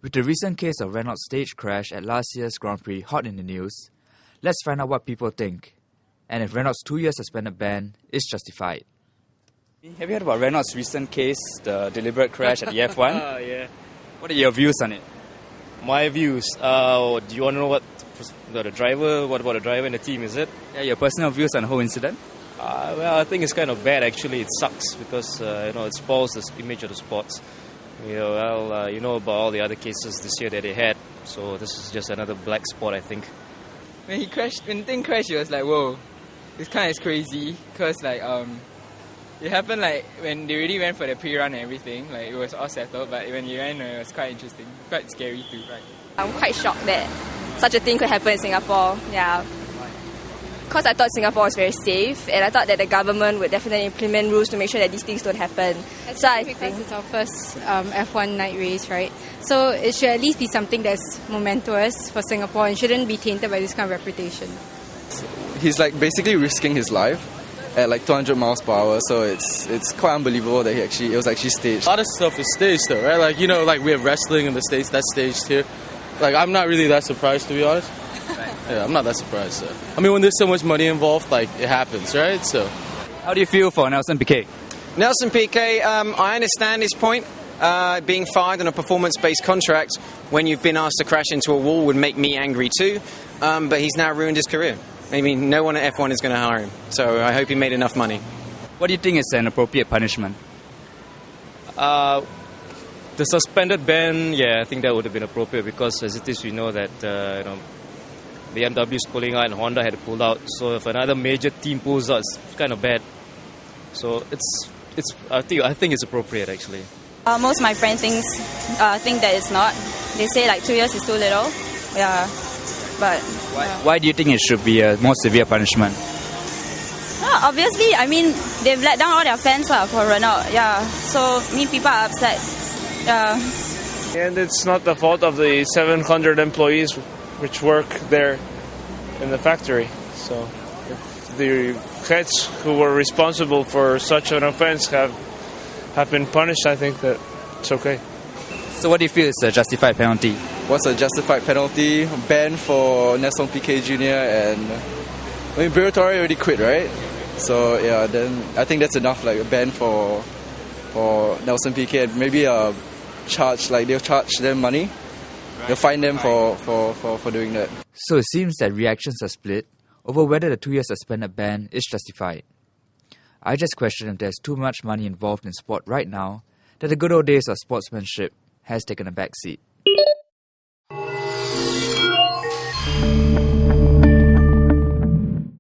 With the recent case of Renault's stage crash at last year's Grand Prix hot in the news, let's find out what people think, and if Renault's 2-year suspended ban is justified. Have you heard about Renault's recent case, the deliberate crash at the F1? Yeah. What are your views on it? My views. Do you want to know what about the driver and the team, is it? Yeah, your personal views on the whole incident? Well, I think it's kind of bad actually. It sucks because it spoils the image of the sports. You know about all the other cases this year that they had, so this is just another black spot, I think. When the thing crashed, it was like, whoa, it's kind of crazy, because it happened like when they already went for the pre-run and everything, like it was all settled, but when you ran, it was quite interesting, quite scary too, right? I'm quite shocked that such a thing could happen in Singapore, yeah. Because I thought Singapore was very safe, and I thought that the government would definitely implement rules to make sure that these things don't happen. Because it's our first F1 night race, right? So it should at least be something that's momentous for Singapore and shouldn't be tainted by this kind of reputation. He's like basically risking his life at like 200 miles per hour, so it's quite unbelievable that it was actually staged. A lot of stuff is staged though, right? Like, like we have wrestling in the States, that's staged here. Like, I'm not really that surprised, to be honest. Yeah, I'm not that surprised. So. I mean, when there's so much money involved, like, it happens, right? So, how do you feel for Nelson Piquet? Nelson Piquet, I understand his point. Being fired on a performance-based contract when you've been asked to crash into a wall would make me angry too. But he's now ruined his career. I mean, no one at F1 is going to hire him. So I hope he made enough money. What do you think is an appropriate punishment? The suspended ban, yeah, I think that would have been appropriate because as it is, we know that BMW is pulling out and Honda had pulled out. So if another major team pulls out, it's kind of bad. So I think it's appropriate actually. Most of my friends think that it's not. They say like 2 years is too little. Yeah, but why do you think it should be a more severe punishment? Obviously, I mean they've let down all their fans for Renault. Yeah, so people are upset. Yeah. And it's not the fault of the 700 employees which work there in the factory. So if the heads who were responsible for such an offense have been punished, I think that it's okay. So what do you feel is a justified penalty? What's a justified penalty? Ban for Nelson Piquet Jr. and Briatore already quit, right? So yeah, then I think that's enough, like a ban for Nelson Piquet. Maybe a charge, like they'll charge them money. They'll fine them for doing that. So it seems that reactions are split over whether the 2-year suspended ban is justified. I just question if there's too much money involved in sport right now that the good old days of sportsmanship has taken a backseat.